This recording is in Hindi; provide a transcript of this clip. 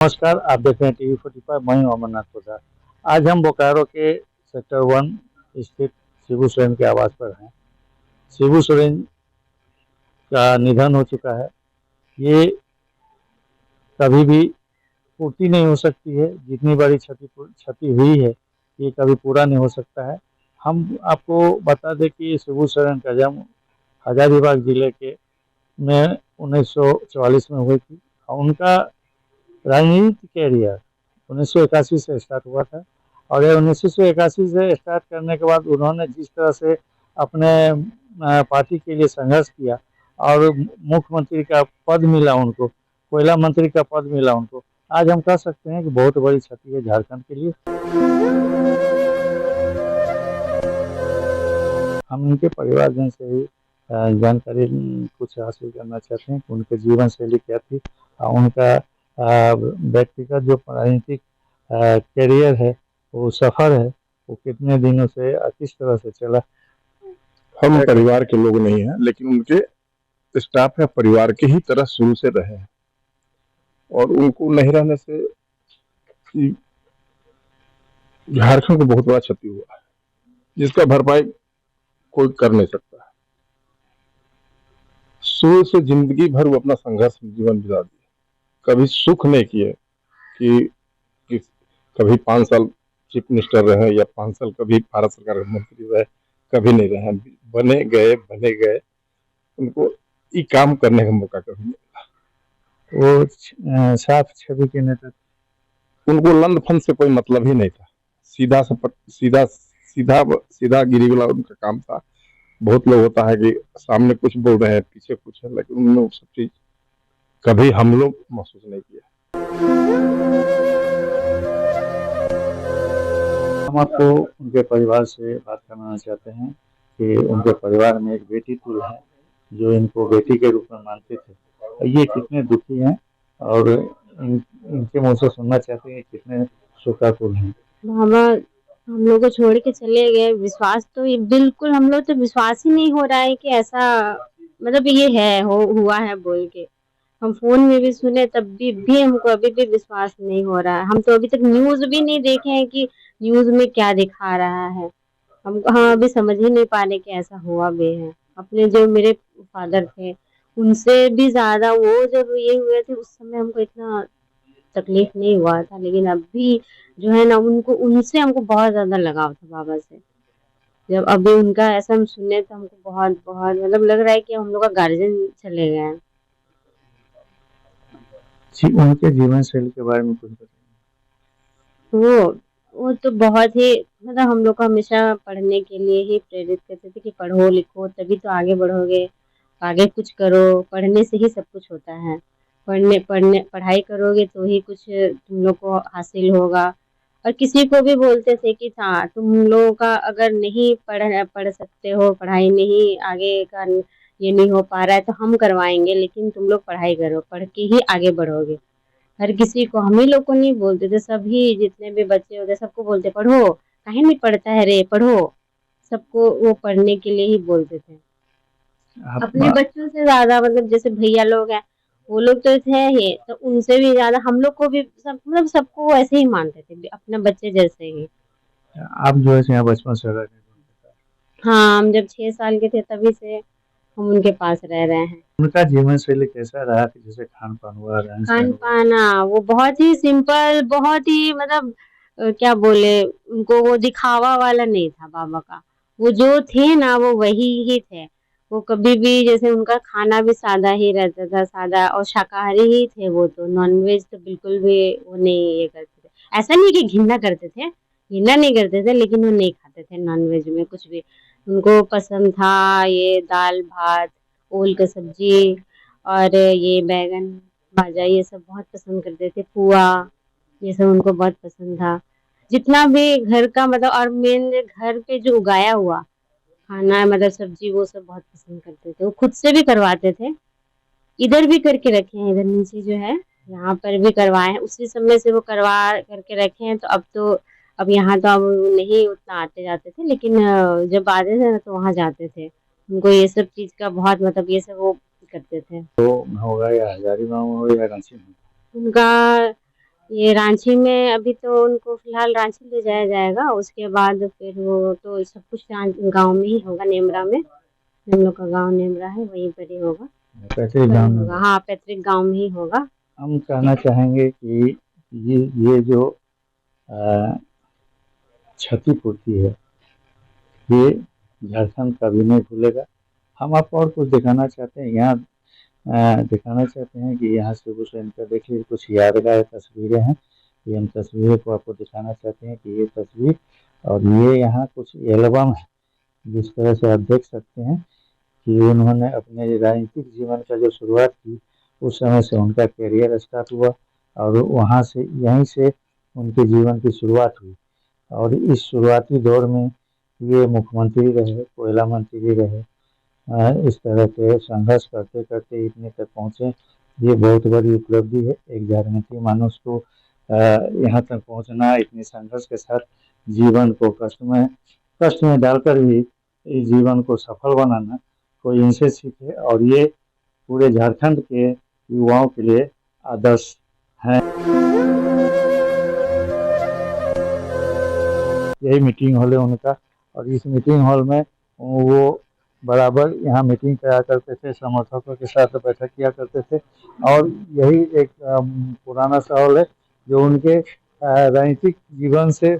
नमस्कार, आप देख रहे हैं टीवी 45। मैं हूं अमरनाथ प्रसाद। आज हम बोकारो के सेक्टर 1 स्थित शिबू सोरेन के आवास पर हैं। शिबू सोरेन का निधन हो चुका है। ये कभी भी पूर्ति नहीं हो सकती है। जितनी बड़ी क्षति हुई है, ये कभी पूरा नहीं हो सकता है। हम आपको बता दें कि शिबू सोरेन का जन्म हजारीबाग जिले के में 1944 में हुई थी और उनका राजनीतिक कैरियर 1981 से स्टार्ट हुआ था। और ये 1981 से स्टार्ट करने के बाद उन्होंने जिस तरह से अपने पार्टी के लिए संघर्ष किया और मुख्यमंत्री का पद मिला उनको, कोयला मंत्री का पद मिला उनको, आज हम कह सकते हैं कि बहुत बड़ी क्षति है झारखंड के लिए। हम उनके परिवारजन से ही जानकारी कुछ हासिल करना चाहते हैं कि उनके जीवन शैली क्या थी और उनका व्यक्तिगत जो राजनीतिक करियर है, वो सफ़र है, वो कितने दिनों से किस तरह से चला। हम परिवार के लोग नहीं हैं, लेकिन उनके स्टाफ या परिवार के ही तरह शुरू से रहे हैं और उनको नहीं रहने से झारखंड को बहुत बड़ा क्षति हुआ है, जिसका भरपाई कोई कर नहीं सकता। शुरू से जिंदगी भर वो अपना संघर्ष जीवन बिता दिए, कभी सुख नहीं किए कि कभी 5 साल चीफ मिनिस्टर रहे या 5 साल कभी भारत सरकार के मंत्री रहे, कभी नहीं रहे। बने गए, उनको ये काम करने का मौका कभी नहीं। वो साफ छवि के नेता, उनको लंद फंद से कोई मतलब ही नहीं था। सीधा गिरी वाला उनका काम था। बहुत लोग होता है कि सामने कुछ बोल रहे हैं, पीछे कुछ है, लेकिन उन्होंने सब चीज कभी हम लोग महसूस नहीं किया। हम आपको उनके परिवार से बात करना चाहते हैं कि उनके परिवार में एक बेटी तुल है जो इनको बेटी के रूप में मानते थे। ये कितने दुखी हैं और इनके मुँह से सुनना चाहते हैं कितने शोकाकुल हैं। हम लोग को छोड़ के चले गए। विश्वास तो ये बिल्कुल हम लोग तो विश्वास ही नहीं हो रहा है कि ऐसा मतलब ये है हुआ है बोल के। हम फोन में भी सुने तब भी हमको अभी भी विश्वास नहीं हो रहा है। हम तो अभी तक न्यूज भी नहीं देखे हैं कि न्यूज में क्या दिखा रहा है। हम हाँ अभी समझ ही नहीं पा रहे कि ऐसा हुआ भी है। अपने जो मेरे फादर थे उनसे भी ज्यादा वो जब ये हुए थे उस समय हमको इतना तकलीफ नहीं हुआ था, लेकिन अभी जो है ना उनको उनसे हमको बहुत ज्यादा लगाव था बाबा से। जब अभी उनका ऐसा हम सुने तो हमको बहुत बहुत मतलब लग रहा है कि हम लोग का गार्जियन चले गए हैं। उनके जीवन शैली के बारे में कुछ बताइए। वो तो बहुत ही मतलब हम लोग को हमेशा पढ़ने के लिए ही प्रेरित करते थे कि पढ़ो लिखो तभी तो आगे बढ़ोगे, आगे कुछ करो, पढ़ने से ही सब कुछ होता है। पढ़ाई करोगे तो ही कुछ तुम लोग को हासिल होगा। और किसी को भी बोलते थे कि हाँ तुम लोगों का अगर नहीं पढ़ सकते हो, पढ़ाई नहीं आगे का ये नहीं हो पा रहा है तो हम करवाएंगे, लेकिन तुम लोग पढ़ाई करो, पढ़ के ही आगे बढ़ोगे। हर किसी को, हम ही लोग को नहीं बोलते थे, सभी जितने भी बच्चे होते सबको बोलते पढ़ो, काहे नहीं पढ़ता है रे पढ़ो। सबको वो पढ़ने के लिए ही बोलते थे। अपने बच्चों से ज्यादा मतलब जैसे भैया लोग हैं वो लोग तो थे ही, तो उनसे भी ज्यादा हम लोग को भी सब मतलब सबको ऐसे ही मानते थे अपने बच्चे जैसे ही। आप जो है यहाँ बचपन से रह रहे हैं? हाँ, हम जब 6 साल के थे तभी से हम उनके पास रह रहे हैं। उनका जीवन शैली कैसा रहा कि जैसे खान पान हुआ, रहन खान सहन पान वो बहुत ही सिंपल, बहुत ही मतलब क्या बोले, उनको वो दिखावा वाला नहीं था बाबा का। वो जो थे ना वो वही ही थे। वो कभी भी जैसे उनका खाना भी सादा ही रहता था, सादा और शाकाहारी ही थे। वो तो नॉनवेज तो बिल्कुल भी वो नहीं ये करते थे। ऐसा नहीं कि घृणा करते थे, घृणा नहीं करते थे, लेकिन वो नहीं खाते थे नॉनवेज में कुछ भी। उनको पसंद था ये दाल भात, ओल का सब्जी और ये बैगन भाजा, ये सब बहुत पसंद करते थे। पुआ ये सब उनको बहुत पसंद था। जितना भी घर का मतलब और मेन घर पे जो उगाया हुआ खाना मतलब सब्जी वो सब बहुत पसंद करते थे। वो खुद से भी करवाते थे। इधर भी करके रखे हैं, इधर नीचे जो है यहाँ पर भी करवाए हैं। उसी समय से वो करवा करके रखे हैं। तो अब यहाँ तो अब नहीं उतना आते जाते थे, लेकिन जब आते थे ना तो वहाँ जाते थे। उनको ये सब चीज का बहुत मतलब ये सब वो करते थे। तो होगा या हजारीबाग हो या रांची में? उनका ये रांची में अभी तो उनको फिलहाल रांची ले जाया जाएगा, उसके बाद फिर वो तो सब कुछ गांव में ही होगा, नेमरा में। हम लोग का गांव नेमरा है, वहीं पर ही होगा, पैतृक वहीं गाँव में होगा। हाँ, पैतृक गांव में ही होगा। हम कहना चाहेंगे कि ये जो अ, क्षतिपूर्ति है, ये झारखंड कभी नहीं भूलेगा। हम आपको और कुछ दिखाना चाहते हैं, यहाँ दिखाना चाहते हैं कि यहाँ शिबू सोरेन का देखिए कुछ यादगार तस्वीरें हैं। ये हम तस्वीरें को आपको दिखाना चाहते हैं कि ये तस्वीर और ये यहाँ कुछ एल्बम है, जिस तरह से आप देख सकते हैं कि उन्होंने अपने राजनीतिक जीवन का जो शुरुआत की, उस समय से उनका करियर स्टार्ट हुआ और वहाँ से यहीं से उनके जीवन की शुरुआत हुई। और इस शुरुआती दौर में ये मुख्यमंत्री रहे, कोयला मंत्री रहे, इस तरह के संघर्ष करते करते इतने तक पहुँचे। ये बहुत बड़ी उपलब्धि है एक झारखंडी मानुष को यहाँ तक पहुँचना, इतने संघर्ष के साथ जीवन को कष्ट में डालकर भी इस जीवन को सफल बनाना कोई इनसे सीखे, और ये पूरे झारखंड के युवाओं के लिए आदर्श हैं। यही मीटिंग हॉल है उनका, और इस मीटिंग हॉल में वो बराबर यहाँ मीटिंग करा करते थे, समर्थकों के साथ बैठक किया करते थे। और यही एक पुराना सा हॉल है जो उनके राजनीतिक जीवन से